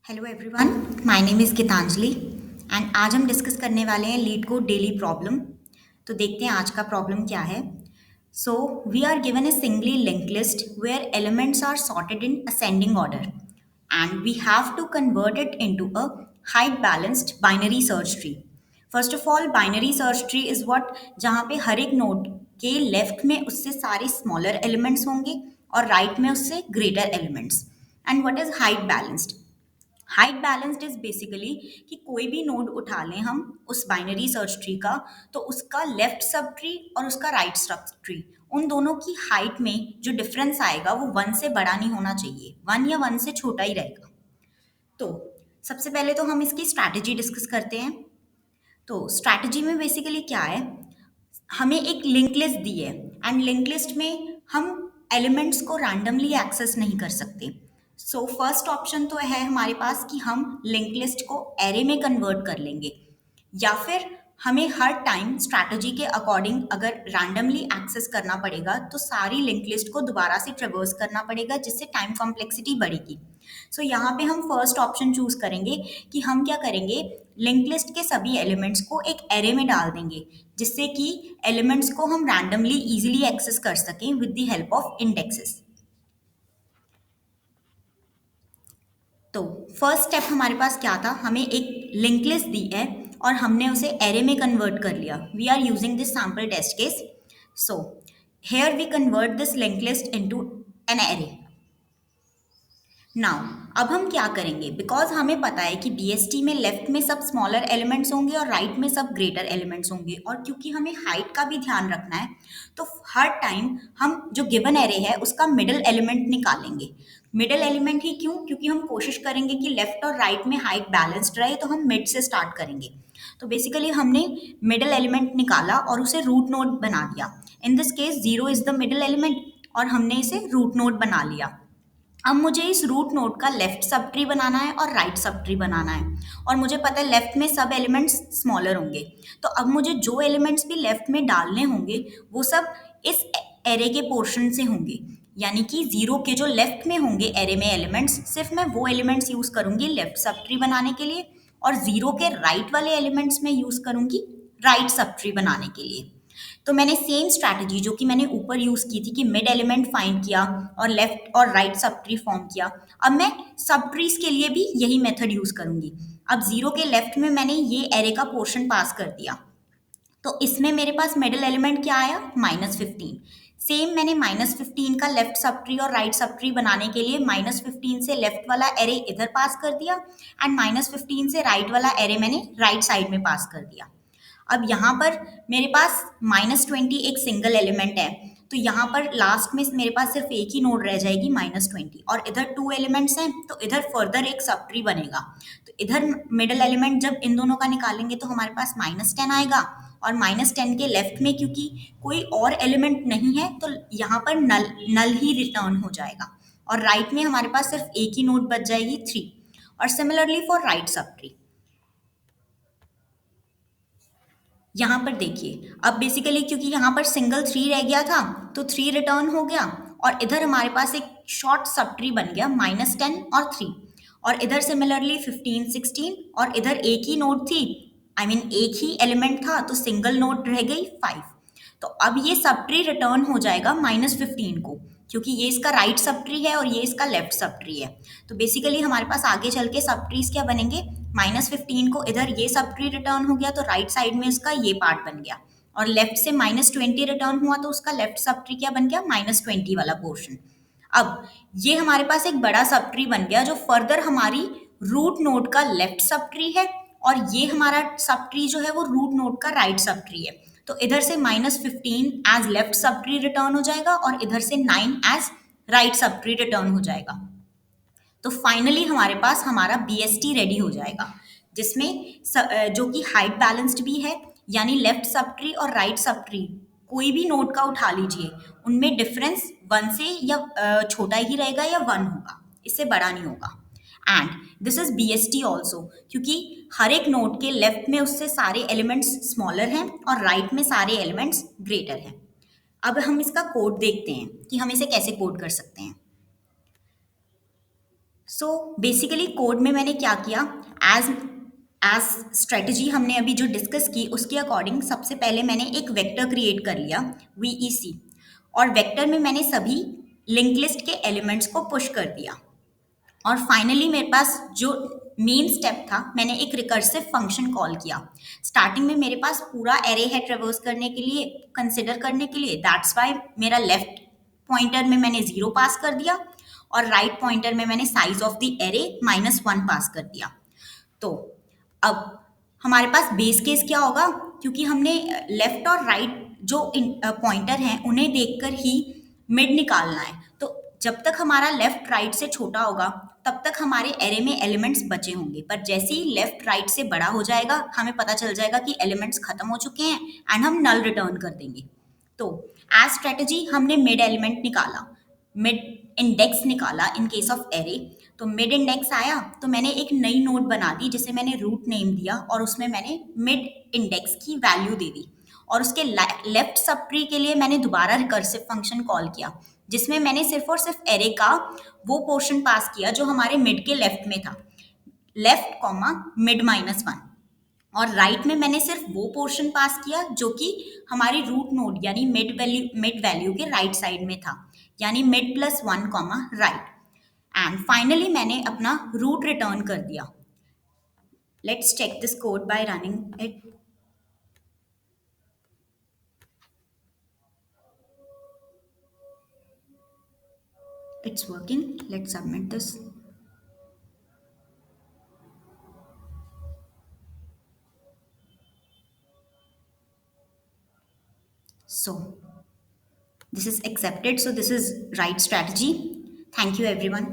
Hello everyone, my name is Geetanjali and आज हम discuss करने वाले हैं लीड कोड डेली प्रॉब्लम। तो देखते हैं आज का प्रॉब्लम क्या है। So we are given a singly link list where elements are sorted in ascending order and we have to convert it into a height balanced binary search tree. First of all, binary search tree is what जहाँ पे हर एक node के left में उससे सारे smaller elements होंगे और right में उससे greater elements. And what is height balanced? Height balanced is basically कि कोई भी नोड उठा लें हम उस बाइनरी सर्च ट्री का, तो उसका लेफ्ट सब ट्री और उसका राइट सब ट्री, उन दोनों की हाइट में जो डिफरेंस आएगा वो वन से बड़ा नहीं होना चाहिए, वन या वन से छोटा ही रहेगा। तो सबसे पहले तो हम इसकी स्ट्रैटेजी डिस्कस करते हैं। तो स्ट्रैटेजी में बेसिकली क्या है, हमें एक लिंक लिस्ट दी है एंड लिंक लिस्ट में हम एलिमेंट्स को रैंडमली एक्सेस नहीं कर सकते। सो फर्स्ट ऑप्शन तो है हमारे पास कि हम लिंक लिस्ट को एरे में कन्वर्ट कर लेंगे, या फिर हमें हर टाइम स्ट्रैटेजी के अकॉर्डिंग अगर रैंडमली एक्सेस करना पड़ेगा तो सारी लिंक लिस्ट को दोबारा से ट्रेवर्स करना पड़ेगा, जिससे टाइम कॉम्प्लेक्सिटी बढ़ेगी। सो यहाँ पे हम फर्स्ट ऑप्शन चूज करेंगे कि हम क्या करेंगे, लिंक लिस्ट के सभी एलिमेंट्स को एक एरे में डाल देंगे, जिससे कि एलिमेंट्स को हम रैंडमली इजीली एक्सेस कर सकें with the help of indexes. तो फर्स्ट स्टेप हमारे पास क्या था, हमें एक लिंक लिस्ट दी है और हमने उसे एरे में कन्वर्ट कर लिया। We are using this sample test case. So here we convert this link list into an array. Now अब हम क्या करेंगे, बिकॉज हमें पता है कि बीएसटी में लेफ्ट में सब स्मॉलर एलिमेंट्स होंगे और राइट में सब ग्रेटर एलिमेंट्स होंगे, और क्योंकि हमें हाइट का भी ध्यान रखना है, तो हर टाइम हम जो गिवन एरे है उसका मिडिल एलिमेंट निकालेंगे। मिडिल एलिमेंट ही क्यों? क्योंकि हम कोशिश करेंगे कि लेफ्ट और राइट में हाइट बैलेंस्ड रहे, तो हम मिड से स्टार्ट करेंगे। तो बेसिकली हमने मिडिल एलिमेंट निकाला और उसे रूट नोड बना दिया। In this case 0 is the middle element और हमने इसे रूट नोड बना लिया। अब मुझे इस रूट नोड का लेफ्ट सब ट्री बनाना है और राइट सब ट्री बनाना है, और मुझे पता है लेफ्ट में सब एलिमेंट्स स्मॉलर होंगे। तो अब मुझे जो एलिमेंट्स भी लेफ्ट में डालने होंगे वो सब इस एरे के पोर्शन से होंगे, यानी कि जीरो के जो लेफ्ट में होंगे एरे में एलिमेंट्स, सिर्फ मैं वो एलिमेंट्स यूज करूंगी लेफ्ट सब ट्री बनाने के लिए, और जीरो के राइट वाले एलिमेंट्स में यूज करूंगी राइट सब ट्री बनाने के लिए। तो मैंने सेम स्ट्रैटेजी जो कि मैंने ऊपर यूज की थी कि मिड एलिमेंट फाइंड किया और लेफ्ट और राइट सब ट्री फॉर्म किया, अब मैं सब ट्रीज के लिए भी यही मेथड यूज करूंगी। अब जीरो के लेफ्ट में मैंने ये एरे का पोर्शन पास कर दिया, तो इसमें मेरे पास मिडिल एलिमेंट क्या आया, -15। सेम मैंने -15 का लेफ्ट सब ट्री और राइट सब ट्री बनाने के लिए -15 से लेफ्ट वाला एरे इधर पास कर दिया एंड -15 से राइट वाला एरे मैंने राइट साइड में पास कर दिया। अब यहाँ पर मेरे पास -20 एक सिंगल एलिमेंट है, तो यहाँ पर लास्ट में मेरे पास सिर्फ एक ही नोड रह जाएगी -20, और इधर 2 एलिमेंट्स हैं तो इधर फर्दर एक सब ट्री बनेगा। तो इधर मिडल एलिमेंट जब इन दोनों का निकालेंगे तो हमारे पास -10 आएगा, और -10 के लेफ्ट में क्योंकि कोई और एलिमेंट नहीं है तो यहाँ पर नल नल ही रिटर्न हो जाएगा, और राइट में हमारे पास सिर्फ एक ही नोड बच जाएगी 3। और similarly for right sub tree, यहाँ पर देखिए अब बेसिकली क्योंकि यहाँ पर सिंगल 3 रह गया था तो 3 रिटर्न हो गया, और इधर हमारे पास एक शॉर्ट सब ट्री बन गया -10 और 3, और इधर सिमिलरली 15 16, और इधर एक ही नोड थी, आई मीन एक ही एलिमेंट था तो सिंगल नोड रह गई 5। तो अब ये सब ट्री रिटर्न हो जाएगा -15 को, क्योंकि ये इसका राइट सब ट्री है और ये इसका लेफ्ट सब ट्री है। तो बेसिकली हमारे पास आगे चल के सब ट्रीज क्या बनेंगे, -15 को इधर ये सब ट्री रिटर्न हो गया तो राइट साइड में इसका ये पार्ट बन गया, और लेफ्ट से -20 रिटर्न हुआ तो उसका लेफ्ट सब ट्री क्या बन गया, -20 वाला पोर्शन। अब ये हमारे पास एक बड़ा सब ट्री बन गया जो फर्दर हमारी रूट नोड का लेफ्ट सब ट्री है, और ये हमारा सब ट्री जो है वो रूट नोड का राइट सब ट्री है। तो इधर से -15 as left sub tree return हो जाएगा और इधर से 9 as right sub tree return हो जाएगा। तो फाइनली हमारे पास हमारा बीएसटी रेडी हो जाएगा, जिसमें जो कि हाइट बैलेंस्ड भी है, यानी लेफ्ट सब ट्री और राइट सब ट्री कोई भी नोड का उठा लीजिए, उनमें डिफरेंस 1 से या छोटा ही रहेगा या 1 होगा, इससे बड़ा नहीं होगा। And this is BST also, क्योंकि हर एक नोड के लेफ्ट में उससे सारे एलिमेंट्स स्मॉलर हैं और राइट में सारे एलिमेंट्स ग्रेटर हैं। अब हम इसका कोड देखते हैं कि हम इसे कैसे कोड कर सकते हैं। सो बेसिकली कोड में मैंने क्या किया, एज एज स्ट्रेटजी हमने अभी जो डिस्कस की उसके अकॉर्डिंग सबसे पहले मैंने एक वेक्टर क्रिएट कर लिया, VEC, और वेक्टर में मैंने सभी लिंक लिस्ट के एलिमेंट्स को पुश कर दिया। और फाइनली मेरे पास जो मेन स्टेप था, मैंने एक रिकर्सिव फंक्शन कॉल किया। स्टार्टिंग में मेरे पास पूरा एरे है ट्रेवर्स करने के लिए, कंसिडर करने के लिए, दैट्स वाई मेरा लेफ्ट पॉइंटर में मैंने 0 पास कर दिया और राइट पॉइंटर में मैंने साइज ऑफ द एरे -1 पास कर दिया। तो अब हमारे पास बेस केस क्या होगा, क्योंकि हमने लेफ्ट और राइट जो पॉइंटर हैं उन्हें देखकर ही मिड निकालना है। तो जब तक हमारा लेफ्ट राइट से छोटा होगा तब तक हमारे एरे में एलिमेंट्स बचे होंगे, पर जैसे ही लेफ्ट राइट से बड़ा हो जाएगा हमें पता चल जाएगा कि एलिमेंट्स खत्म हो चुके हैं एंड हम नल रिटर्न कर देंगे। तो एज स्ट्रेटजी हमने मिड एलिमेंट निकाला, मिड इंडेक्स निकाला इन केस ऑफ एरे। तो मिड इंडेक्स आया तो मैंने एक नई नोड बना दी जिसे मैंने रूट नेम दिया और उसमें मैंने मिड इंडेक्स की वैल्यू दे दी। और उसके लेफ्ट सब ट्री के लिए मैंने दोबारा रिकर्सिव फंक्शन कॉल किया जिसमें मैंने सिर्फ और सिर्फ एरे का वो पोर्शन पास किया जो हमारे मिड के लेफ्ट में था, लेफ्ट कॉमा मिड -1। और राइट में मैंने सिर्फ वो पोर्शन पास किया जो कि हमारी रूट नोड यानी मिड वैल्यू के राइट साइड में था, यानी मिड+1 कॉमा राइट। एंड फाइनली मैंने अपना रूट रिटर्न कर दिया। Let's check this code by running it. It's working. Let's submit this. So this is accepted. So this is right strategy. Thank you everyone.